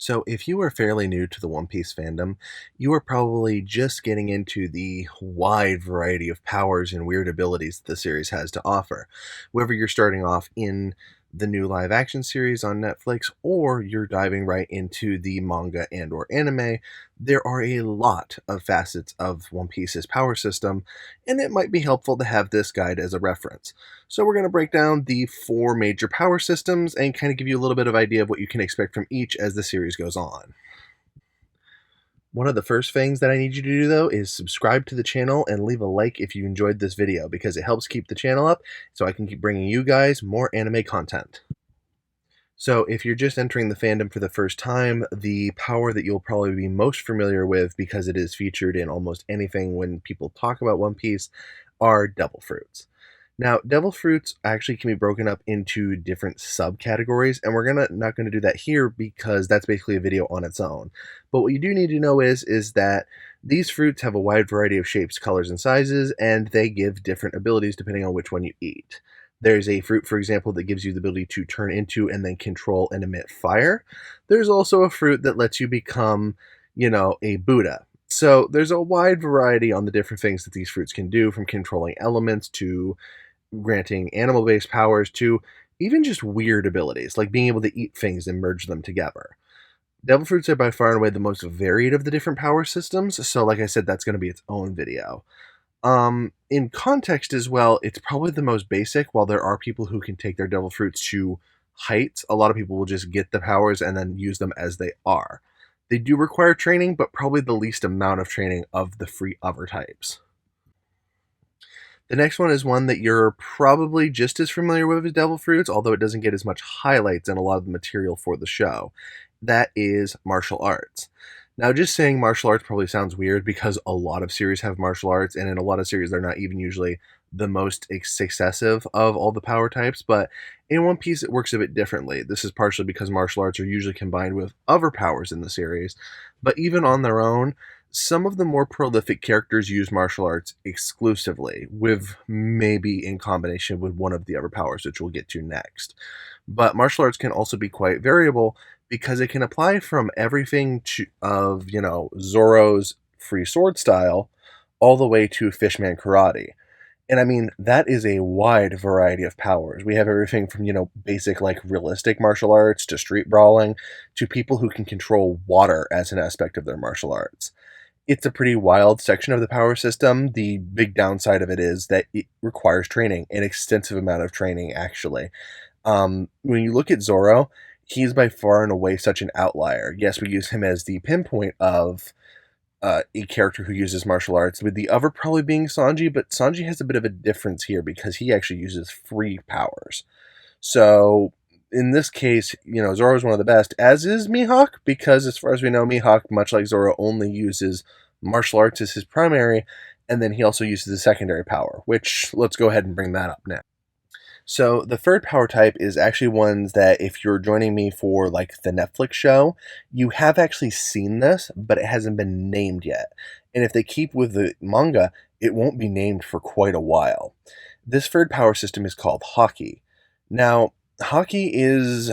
So, if you are fairly new to the One Piece fandom, you are probably just getting into the wide variety of powers and weird abilities the series has to offer. Whether you're starting off in the new live action series on Netflix or you're diving right into the manga and or anime, there are a lot of facets of One Piece's power system, and it might be helpful to have this guide as a reference. So we're going to break down the four major power systems and kind of give you a little bit of idea of what you can expect from each as the series goes on. One of the first things that I need you to do though is subscribe to the channel and leave a like if you enjoyed this video because it helps keep the channel up so I can keep bringing you guys more anime content. So if you're just entering the fandom for the first time, the power that you'll probably be most familiar with because it is featured in almost anything when people talk about One Piece are devil fruits. Now, devil fruits actually can be broken up into different subcategories, and we're not gonna do that here because that's basically a video on its own. But what you do need to know is that these fruits have a wide variety of shapes, colors, and sizes, and they give different abilities depending on which one you eat. There's a fruit, for example, that gives you the ability to turn into and then control and emit fire. There's also a fruit that lets you become, a Buddha. So there's a wide variety on the different things that these fruits can do, from controlling elements to granting animal based powers to even just weird abilities, like being able to eat things and merge them together. Devil fruits are by far and away the most varied of the different power systems, so like I said, that's going to be its own video. In context as well, it's probably the most basic. While there are people who can take their devil fruits to heights, a lot of people will just get the powers and then use them as they are. They do require training, but probably the least amount of training of the free other types. The next one is one that you're probably just as familiar with as devil fruits, although it doesn't get as much highlights in a lot of the material for the show. That is martial arts. Now, just saying martial arts probably sounds weird because a lot of series have martial arts, and in a lot of series, they're not even usually the most successive of all the power types. But in One Piece, it works a bit differently. This is partially because martial arts are usually combined with other powers in the series, but even on their own, some of the more prolific characters use martial arts exclusively, with maybe in combination with one of the other powers, which we'll get to next. But martial arts can also be quite variable because it can apply from everything Zoro's free sword style all the way to Fishman karate. And I mean, that is a wide variety of powers. We have everything from, basic, like, realistic martial arts to street brawling to people who can control water as an aspect of their martial arts. It's a pretty wild section of the power system. The big downside of it is that it requires training, an extensive amount of training, actually. When you look at Zoro, he's by far and away such an outlier. Yes, we use him as the pinpoint of a character who uses martial arts, with the other probably being Sanji, but Sanji has a bit of a difference here because he actually uses free powers. So in this case, Zoro is one of the best, as is Mihawk, because as far as we know, Mihawk, much like Zoro, only uses martial arts as his primary, and then he also uses a secondary power, which let's go ahead and bring that up now. So the third power type is actually ones that if you're joining me for like the Netflix show, you have actually seen this, but it hasn't been named yet. And if they keep with the manga, it won't be named for quite a while. This third power system is called Haki. Now, Haki is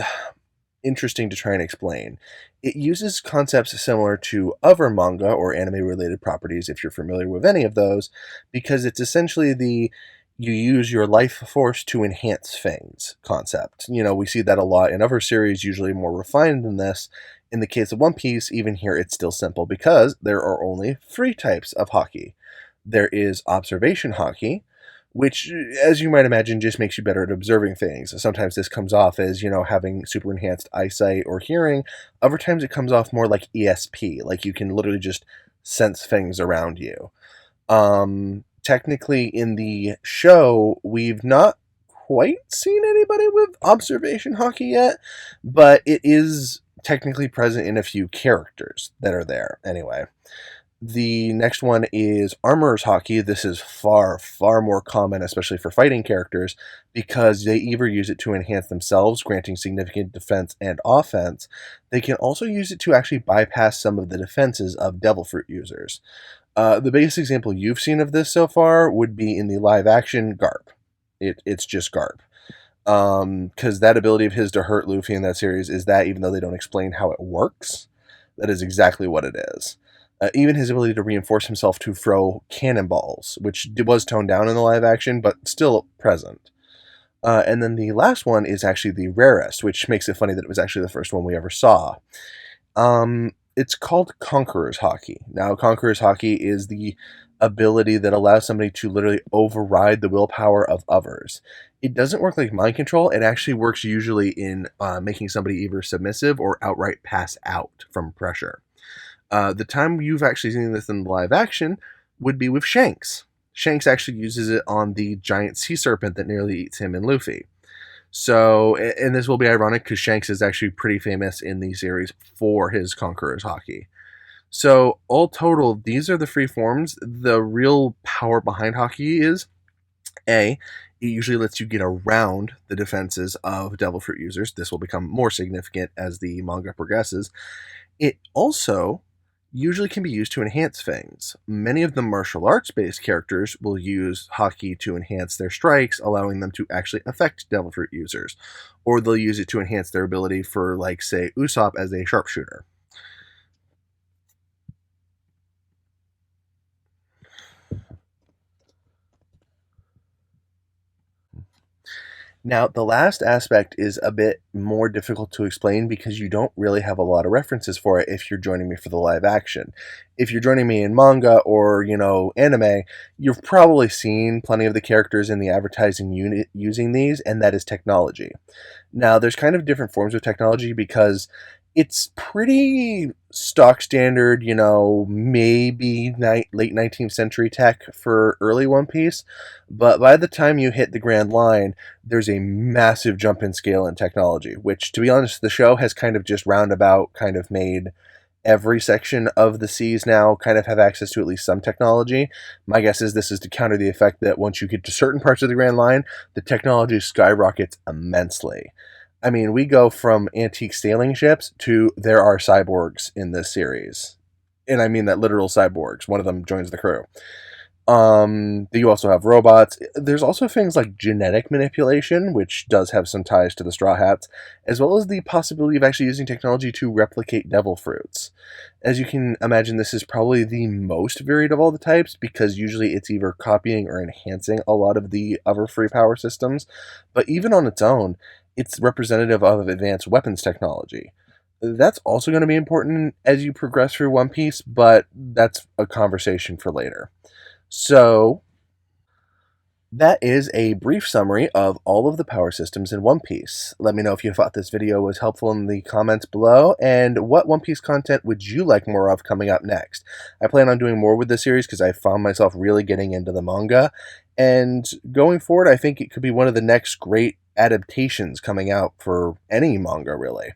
interesting to try and explain. It uses concepts similar to other manga or anime related properties, if you're familiar with any of those, because it's essentially the you use your life force to enhance things concept. We see that a lot in other series, usually more refined than this. In the case of One Piece, even here it's still simple because there are only three types of Haki. There is observation Haki, which, as you might imagine, just makes you better at observing things. Sometimes this comes off as, having super enhanced eyesight or hearing. Other times it comes off more like ESP, like you can literally just sense things around you. Technically, in the show, we've not quite seen anybody with observation Haki yet, but it is technically present in a few characters that are there anyway. The next one is Armorer's Haki. This is far, far more common, especially for fighting characters, because they either use it to enhance themselves, granting significant defense and offense. They can also use it to actually bypass some of the defenses of Devil Fruit users. The biggest example you've seen of this so far would be in the live action Garp. It's just Garp. Because that ability of his to hurt Luffy in that series is that, even though they don't explain how it works, that is exactly what it is. Even his ability to reinforce himself to throw cannonballs, which was toned down in the live action, but still present. And then the last one is actually the rarest, which makes it funny that it was actually the first one we ever saw. It's called Conqueror's Haki. Now, Conqueror's Haki is the ability that allows somebody to literally override the willpower of others. It doesn't work like mind control. It actually works usually in making somebody either submissive or outright pass out from pressure. The time you've actually seen this in live action would be with Shanks. Shanks actually uses it on the giant sea serpent that nearly eats him and Luffy. So, and this will be ironic because Shanks is actually pretty famous in the series for his Conqueror's Haki. So, all total, these are the free forms. The real power behind Haki is A, it usually lets you get around the defenses of Devil Fruit users. This will become more significant as the manga progresses. It also usually can be used to enhance things. Many of the martial arts based characters will use Haki to enhance their strikes, allowing them to actually affect Devil Fruit users. Or they'll use it to enhance their ability for, like, say, Usopp as a sharpshooter. Now, the last aspect is a bit more difficult to explain because you don't really have a lot of references for it if you're joining me for the live action. If you're joining me in manga or, anime, you've probably seen plenty of the characters in the advertising unit using these, and that is technology. Now, there's kind of different forms of technology because it's pretty stock standard, maybe late 19th century tech for early One Piece. But by the time you hit the Grand Line, there's a massive jump in scale in technology, which, to be honest, the show has kind of just roundabout kind of made every section of the seas now kind of have access to at least some technology. My guess is this is to counter the effect that once you get to certain parts of the Grand Line, the technology skyrockets immensely. I mean, we go from antique sailing ships to there are cyborgs in this series. And I mean that literal cyborgs. One of them joins the crew. You also have robots. There's also things like genetic manipulation, which does have some ties to the Straw Hats, as well as the possibility of actually using technology to replicate devil fruits. As you can imagine, this is probably the most varied of all the types because usually it's either copying or enhancing a lot of the other free power systems, but even on its own, it's representative of advanced weapons technology. That's also going to be important as you progress through One Piece, but that's a conversation for later. So, that is a brief summary of all of the power systems in One Piece. Let me know if you thought this video was helpful in the comments below, and what One Piece content would you like more of coming up next? I plan on doing more with this series because I found myself really getting into the manga, and going forward, I think it could be one of the next great adaptations coming out for any manga, really.